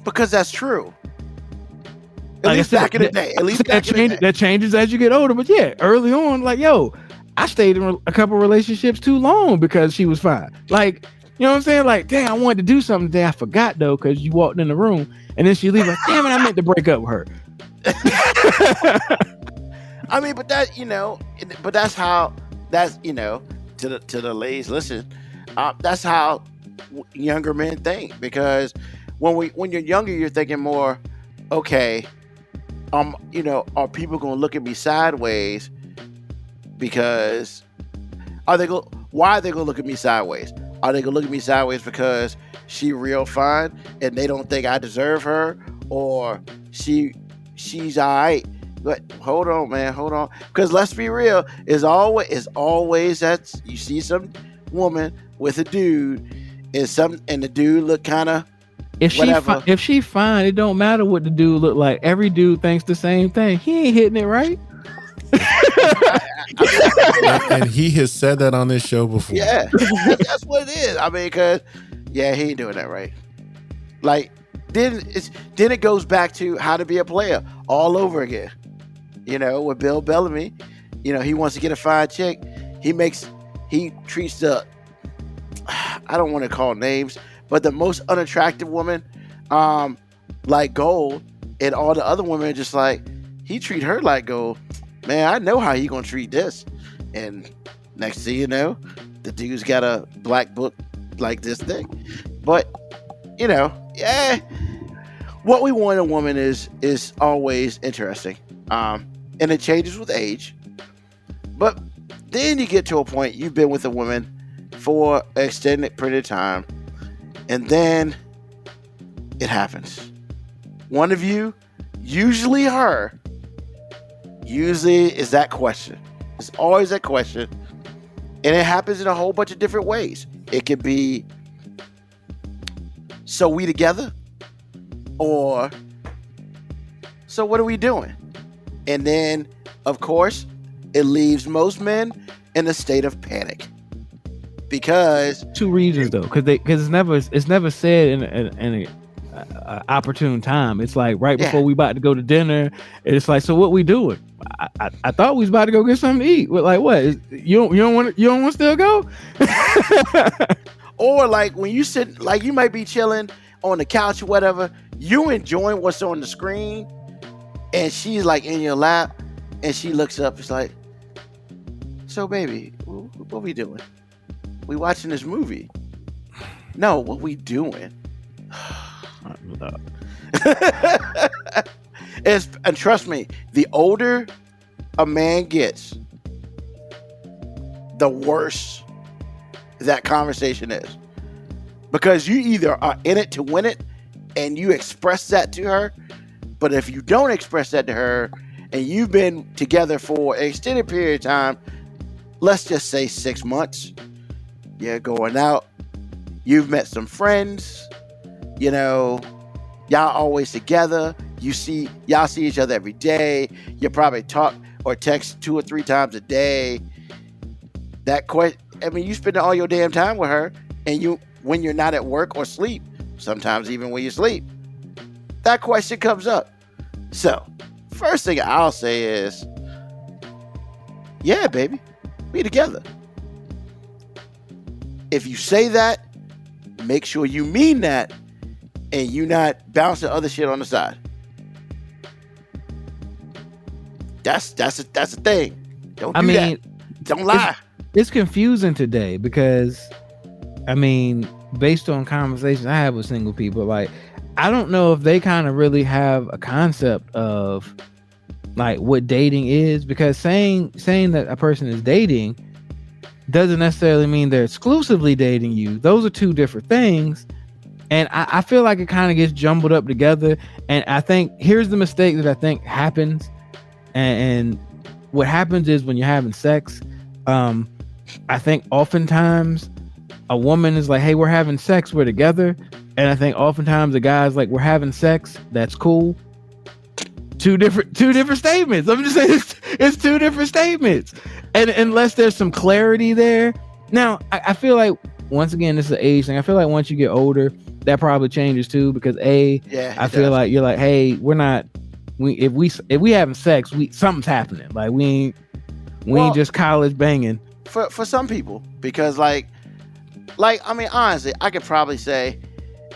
Because that's true. At least back in the day. At least back in the day. That changes as you get older. But yeah, early on, like, yo, I stayed in a couple relationships too long because she was fine. Like, you know what I'm saying? Like, dang, I wanted to do something today. I forgot though, because you walked in the room and then she leaves like, damn it, I meant to break up with her. I mean, but that, you know, but that's how, that's, you know, to the ladies, listen, that's how younger men think, because when you're younger, you're thinking more, okay, you know, are people going to look at me sideways? Because why are they going to look at me sideways? Are they going to look at me sideways because she real fine and they don't think I deserve her, or she's all right? But hold on, man, hold on. Because let's be real, it's always that you see some woman with a dude and the dude look kind of if she fine, it don't matter what the dude look like. Every dude thinks the same thing. He ain't hitting it right. And he has said that on this show before. Yeah, that's what it is. I mean, because he ain't doing that right. Like then it goes back to how to be a player all over again. You know, with Bill Bellamy, you know, he wants to get a fine chick. He treats the, I don't want to call names, but the most unattractive woman like gold, and all the other women are just like, he treat her like gold. Man, I know how he gonna treat this. And next thing you know, the dude's got a black book like this thing. But, you know, yeah, what we want in a woman is always interesting. And it changes with age. But then you get to a point, you've been with a woman for an extended period of time, and then it happens. One of you, usually her, is that question. It's always that question. And it happens in a whole bunch of different ways. It could be, so we together? Or, so what are we doing? And then, of course, it leaves most men in a state of panic. Because 2 reasons though, because it's never said in an opportune time. It's like right before we about to go to dinner. It's like, so what we doing? I thought we was about to go get something to eat. Like what? You don't want to still go? Or like when you sit, like you might be chilling on the couch or whatever, you enjoying what's on the screen, and she's like in your lap, and she looks up. It's like, so baby, what we doing? We watching this movie? No, what we doing? And trust me, the older a man gets, the worse that conversation is. Because you either are in it to win it and you express that to her, but if you don't express that to her and you've been together for an extended period of time, let's just say 6 months, you're going out, you've met some friends, you know, y'all always together, y'all see each other every day, you probably talk or text 2 or 3 times a day. You spend all your damn time with her, and when you're not at work or sleep, sometimes even when you sleep, that question comes up. So, first thing I'll say is, yeah, baby, we together. If you say that, make sure you mean that, and you not bouncing other shit on the side. That's a thing. Don't do that. Don't lie. It's confusing today because, I mean, based on conversations I have with single people, like, I don't know if they kind of really have a concept of like what dating is, because saying that a person is dating doesn't necessarily mean they're exclusively dating you. Those are 2 different things. And I feel like it kind of gets jumbled up together. And I think here's the mistake that I think happens. And what happens is when you're having sex, I think oftentimes a woman is like, hey, we're having sex, we're together. And I think oftentimes the guy's like, we're having sex, that's cool. two different statements. I'm just saying it's two different statements, and unless there's some clarity there. Now I feel like, once again, this is an age thing. I feel like once you get older, that probably changes too, because I feel like you're like, hey, if we having sex, something's happening. Like we ain't just college banging. For some people, because like I mean, honestly, I could probably say,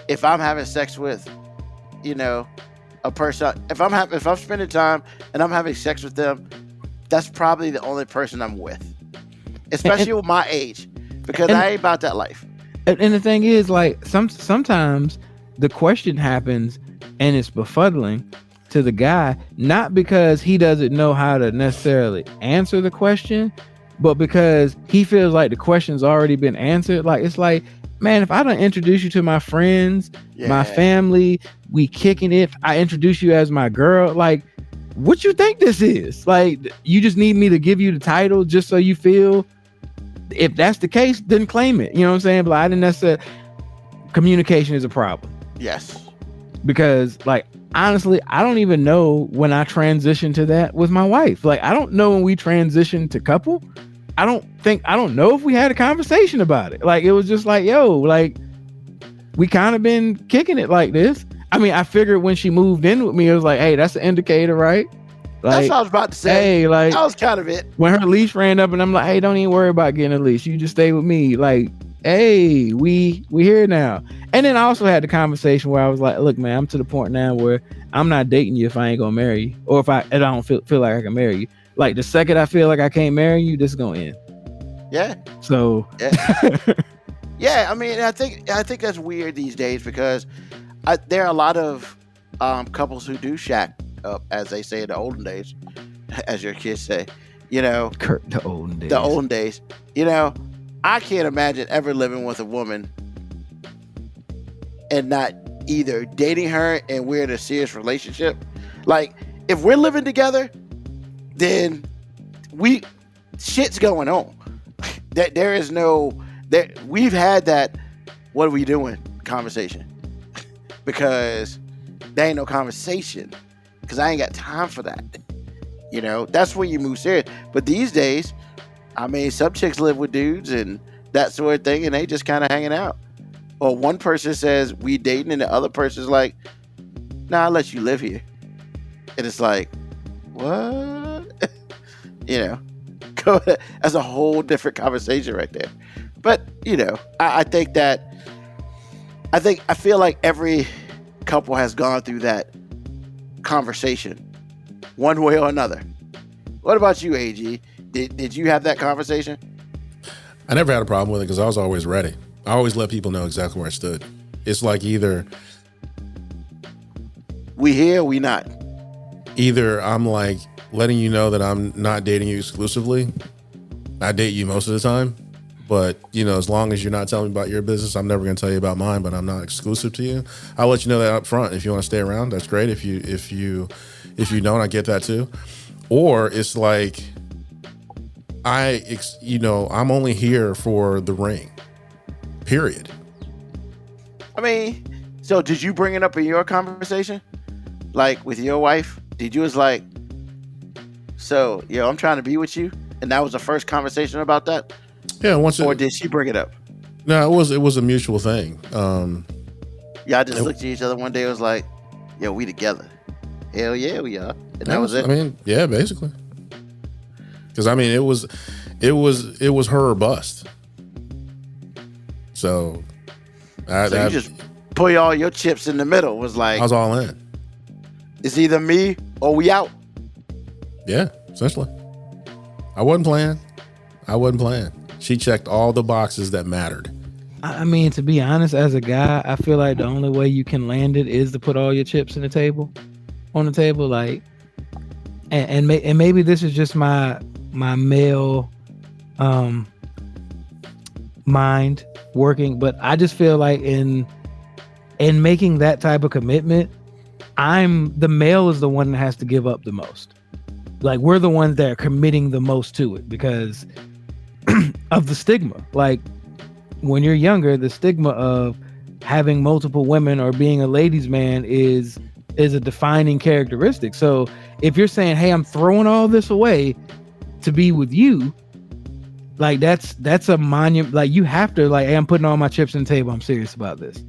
if I'm having sex with, a person, if I'm spending time and I'm having sex with them, that's probably the only person I'm with, especially with my age, because I ain't about that life. And the thing is, like, sometimes the question happens and it's befuddling to the guy, not because he doesn't know how to necessarily answer the question, but because he feels like the question's already been answered. Like, it's like, man, if I don't introduce you to my friends, my family, we kicking it, I introduce you as my girl, like, what you think this is? Like, you just need me to give you the title just so you feel, if that's the case, then claim it. You know what I'm saying? But I didn't necessarily, communication is a problem. Yes. Because, like, honestly, I don't even know when I transitioned to that with my wife. Like, I don't know when we transitioned to couple. I don't know if we had a conversation about it. Like, it was just like, yo, like, we kind of been kicking it like this. I mean, I figured when she moved in with me, it was like, hey, that's an indicator, right? Like, that's what I was about to say. Hey, like, that was kind of it. When her leash ran up, and I'm like, hey, don't even worry about getting a leash. You just stay with me. Like, hey, we here now. And then I also had the conversation where I was like, look, man, I'm to the point now where I'm not dating you if I ain't gonna marry you, or if I don't feel like I can marry you. Like, the second I feel like I can't marry you, this is gonna end. Yeah. So. Yeah. Yeah. I mean, I think that's weird these days, because there are a lot of couples who do shack up, as they say in the olden days, as your kids say. Kurt, the olden days. The olden days. I can't imagine ever living with a woman and not either dating her and we're in a serious relationship. Like, if we're living together, then shit's going on. There is no, we've had that, what are we doing conversation, because there ain't no conversation, because I ain't got time for that. That's when you move serious. But these days, I mean, some chicks live with dudes and that sort of thing, and they just kind of hanging out. Or one person says we dating, and the other person's like, nah, I'll let you live here. And it's like, what? That's a whole different conversation right there. But, I feel like every couple has gone through that conversation one way or another. What about you, AG? Did you have that conversation? I never had a problem with it, because I was always ready. I always let people know exactly where I stood. It's like either we here, we not. Either I'm like letting you know that I'm not dating you exclusively. I date you most of the time, but as long as you're not telling me about your business, I'm never going to tell you about mine. But I'm not exclusive to you. I'll let you know that up front. If you want to stay around, that's great. If you don't, I get that too. Or it's like, I'm only here for the ring, period. I mean, so did you bring it up in your conversation? Like, with your wife? Did you was like, so, I'm trying to be with you? And that was the first conversation about that? Yeah. Or did she bring it up? No, it was a mutual thing. Y'all just looked at each other one day and was like, yo, we together. Hell yeah, we are. And that was it? I mean, yeah, basically. Because, I mean, it was her or bust. So you just put all your chips in the middle. Was like, I was all in. It's either me or we out. Yeah, essentially. I wasn't playing. She checked all the boxes that mattered. I mean, to be honest, as a guy, I feel like the only way you can land it is to put all your chips on the table. Like, and maybe this is just my male mind working, but I just feel like in making that type of commitment, the male is the one that has to give up the most. Like, we're the ones that are committing the most to it because of the stigma. Like, when you're younger, the stigma of having multiple women or being a ladies' man is is a defining characteristic. So if you're saying, hey, I'm throwing all this away to be with you, like that's a monument. Like you have to like, hey, I'm putting all my chips on the table. I'm serious about this.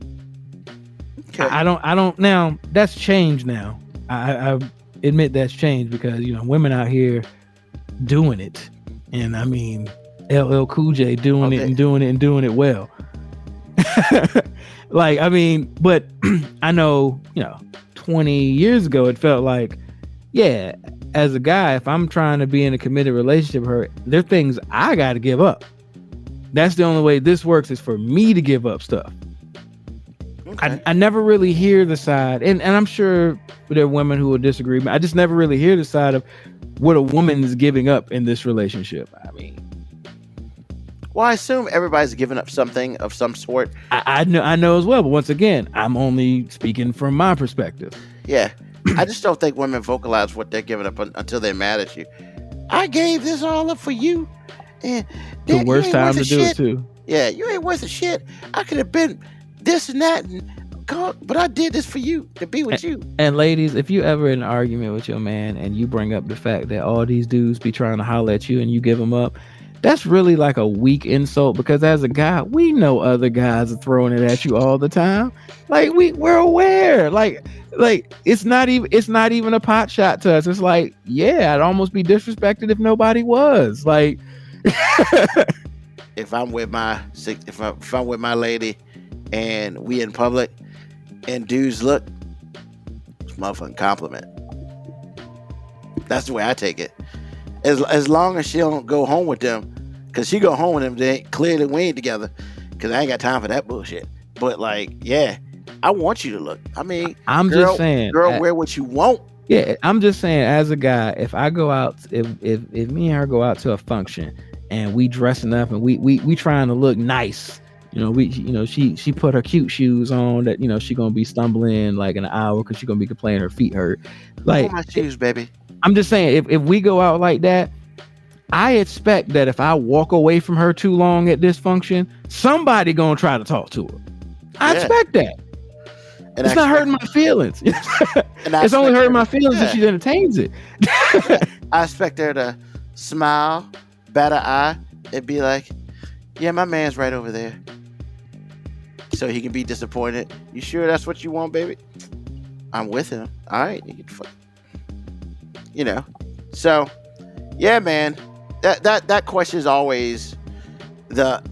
Okay. I don't now. That's changed now. I admit that's changed because women out here doing it, and I mean LL Cool J doing it and doing it well. Like I mean, but I know 20 years ago it felt like, yeah, as a guy, if I'm trying to be in a committed relationship with her, there are things I got to give up. That's the only way this works, is for me to give up stuff. Okay. I never really hear the side, and I'm sure there are women who will disagree, but I just never really hear the side of what a woman is giving up in this relationship. I mean, well, I assume everybody's giving up something of some sort. I know as well, but once again, I'm only speaking from my perspective. Yeah. I just don't think women vocalize what they're giving up until they're mad at you. I gave this all up for you. And the worst time to do it too. Yeah, you ain't worth a shit. I could have been this and that, but I did this for you, to be with you. And ladies, if you ever in an argument with your man and you bring up the fact that all these dudes be trying to holler at you and you give them up, that's really like a weak insult, because as a guy, we know other guys are throwing it at you all the time. Like we're aware. Like it's not even a pot shot to us. It's like, yeah, I'd almost be disrespected if nobody was. Like if I'm with my lady and we in public and dudes look, it's a motherfucking compliment. That's the way I take it. As long as she don't go home with them, because she go home with them, they clearly we ain't together, because I ain't got time for that bullshit. But like, yeah, I want you to look. I mean, just saying, girl, wear what you want. Yeah, I'm just saying, as a guy, if I go out, if me and her go out to a function and we dressing up and we trying to look nice, she put her cute shoes on that she gonna be stumbling like in an hour because she gonna be complaining her feet hurt. Like, my shoes, baby. I'm just saying, if we go out like that, I expect that if I walk away from her too long at this function, somebody gonna try to talk to her. I expect that. And it's not hurting my feelings. It's only hurting my feelings if she entertains it. I expect her to smile, bat an eye, and be like, yeah, my man's right over there. So he can be disappointed. You sure that's what you want, baby? I'm with him. All right. So yeah, man, that question is always the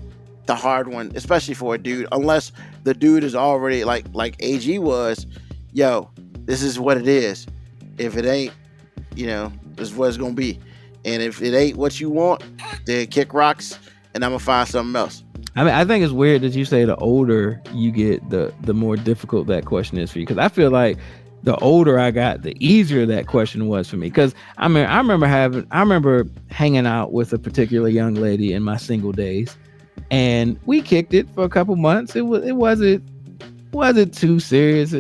hard one, especially for a dude, unless the dude is already like AG was, yo, this is what it is. If it ain't, this is what it's gonna be. And if it ain't what you want, then kick rocks and I'm gonna find something else. I mean, I think it's weird that you say the older you get, the more difficult that question is for you. Because I feel like the older I got, the easier that question was for me. Because I remember hanging out with a particular young lady in my single days, and we kicked it for a couple months. It wasn't too serious.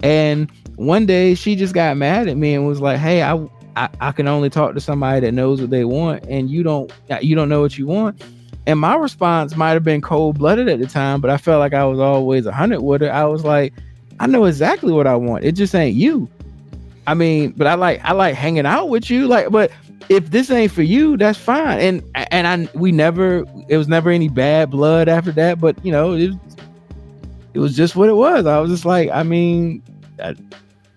And one day she just got mad at me and was like, "Hey, I can only talk to somebody that knows what they want, and you don't know what you want." And my response might have been cold-blooded at the time, but I felt like I was always 100 with her. I was like, I know exactly what I want. It just ain't you. I mean, but I like hanging out with you. Like, but if this ain't for you, that's fine. And it was never any bad blood after that. But it was just what it was. I was just like, I mean,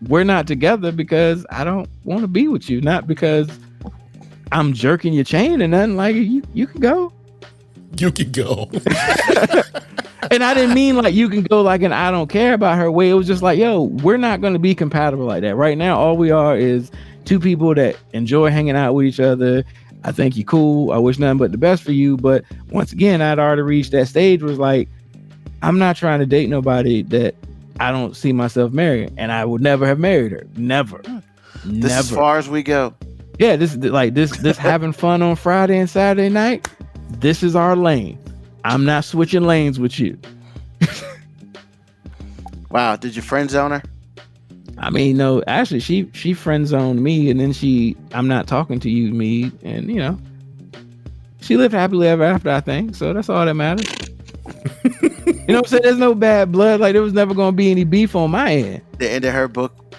we're not together because I don't want to be with you, not because I'm jerking your chain and nothing. Like, you can go. You can go. And I didn't mean like you can go like an I don't care about her way. It was just like, yo, we're not going to be compatible like that. Right now, all we are is two people that enjoy hanging out with each other. I think you're cool. I wish nothing but the best for you. But once again, I'd already reached that stage was like, I'm not trying to date nobody that I don't see myself marrying. And I would never have married her. Never. This as far as we go. Yeah, this having fun on Friday and Saturday night. This is our lane. I'm not switching lanes with you. Wow, did you friend zone her? I mean, no, actually she friend zoned me, and then I'm not talking to you, me, and she lived happily ever after, I think. So that's all that matters. You know what I'm saying? There's no bad blood. Like, there was never gonna be any beef on my end. The end of her book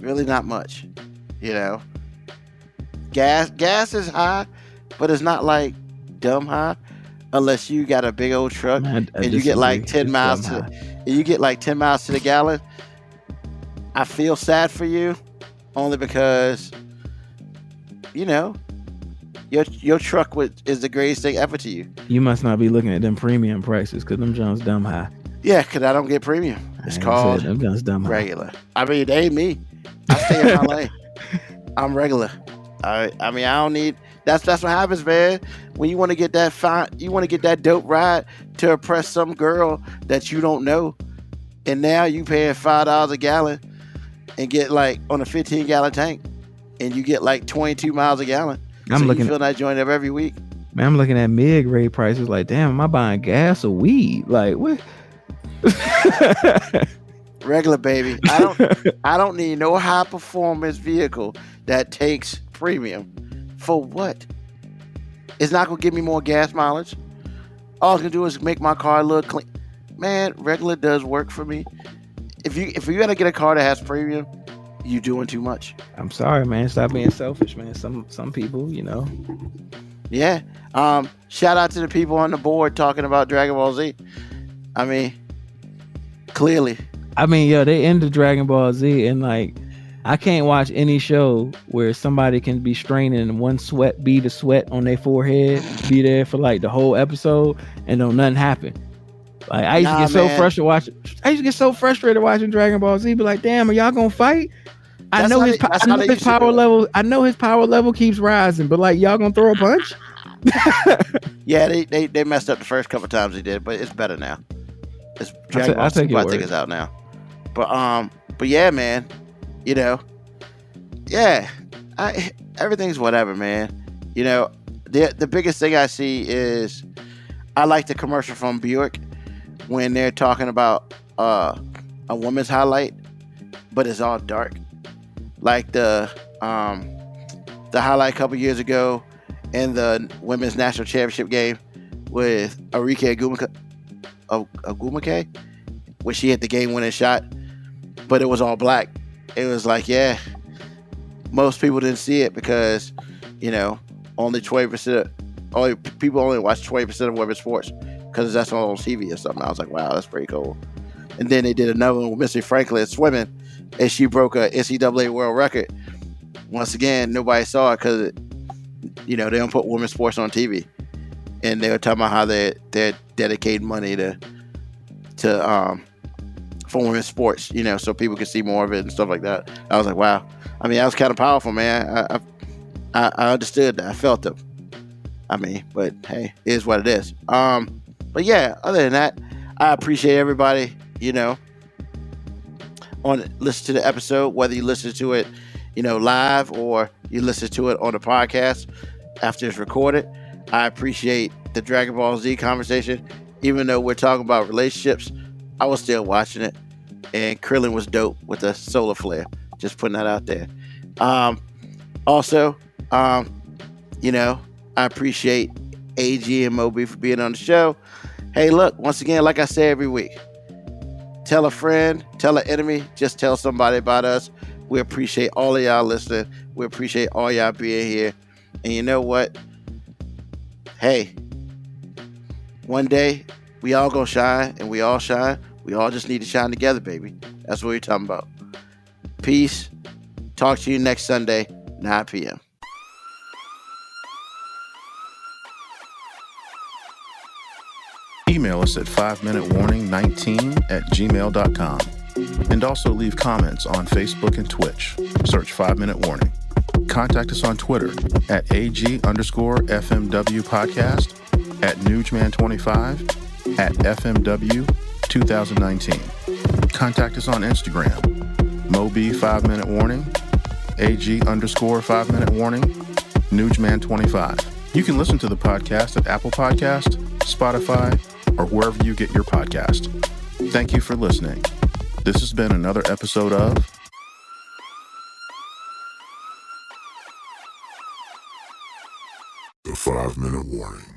Really not much. You know, gas is high, but it's not like dumb high. Unless you got a big old truck Man, I and you get like disagree. 10 miles It's dumb to, and you get like 10 miles to the gallon. I feel sad for you, only because, you know, your truck is the greatest thing ever to you. You must not be looking at them premium prices because them Jones dumb high. Yeah, because I don't get premium. It's called them Jones dumb high. regular. I mean, they ain't me. I stay in my lane. I'm regular. I mean, I don't need. That's what happens, man. When you want to get that dope ride to impress some girl that you don't know, and now you paying $5 a gallon and get like on a 15-gallon tank, and you get like 22 miles a gallon. You fill that joint up every week. Man, I'm looking at mid-grade prices. Like, damn, am I buying gas or weed? Like, what? Regular, baby. I don't need no high performance vehicle that takes premium. For what? It's not gonna give me more gas mileage. All it's gonna do is make my car look clean. Man, regular does work for me. If you gotta get a car that has premium, you doing too much. I'm sorry, man. Stop being selfish, man. Some people, you know. Yeah. Shout out to the people on the board talking about Dragon Ball Z. I mean, clearly. I mean, yo, they into Dragon Ball Z, and like, I can't watch any show where somebody can be straining one bead of sweat on their forehead, be there for like the whole episode, and don't nothing happen. Like, I used to get so frustrated watching Dragon Ball Z. Be like, damn, are y'all gonna fight? I know his power level. I know his power level keeps rising, but like, y'all gonna throw a punch? Yeah, they messed up the first couple times they did, but it's better now. It's Dragon Ball Z, I think it's out now. But yeah, man. You know, yeah, everything's whatever, man. You know, the biggest thing I see is I like the commercial from Buick when they're talking about a woman's highlight, but it's all dark. Like the highlight a couple years ago in the women's national championship game with Arike Agumake, where she hit the game-winning shot, but it was all black. It was like, yeah, most people didn't see it because, you know, only 20%, people only watch 20% of women's sports because that's on TV or something. I was like, wow, that's pretty cool. And then they did another one with Missy Franklin swimming, and she broke a NCAA world record. Once again, nobody saw it because, you know, they don't put women's sports on TV. And they were talking about how they're dedicating money for women's sports, you know, so people can see more of it and stuff like that. I was like, wow. I mean, that was kind of powerful, man. I understood that. I felt them. I mean, but hey, it is what it is. But yeah, other than that, I appreciate everybody, you know, listen to the episode, whether you listen to it, you know, live or you listen to it on the podcast after it's recorded. I appreciate the Dragon Ball Z conversation. Even though we're talking about relationships, I was still watching it, and Krillin was dope with the solar flare. Just putting that out there. Also, you know, I appreciate AG and Moby for being on the show. Hey, look, once again, like I say every week, tell a friend, tell an enemy, just tell somebody about us. We appreciate all of y'all listening. We appreciate all y'all being here. And you know what? Hey, one day, we all gonna shine, and we all shine. We all just need to shine together, baby. That's what we're talking about. Peace. Talk to you next Sunday, 9 p.m. Email us at 5minutewarning19@gmail.com. And also leave comments on Facebook and Twitch. Search 5 Minute Warning. Contact us on Twitter at AG_FMW podcast, at Newsman25, at FMW 2019. Contact us on Instagram, Moby 5 Minute Warning, AG_5 Minute Warning, Newsman25. You can listen to the podcast at Apple Podcast, Spotify, or wherever you get your podcast. Thank you for listening. This has been another episode of The 5 Minute Warning.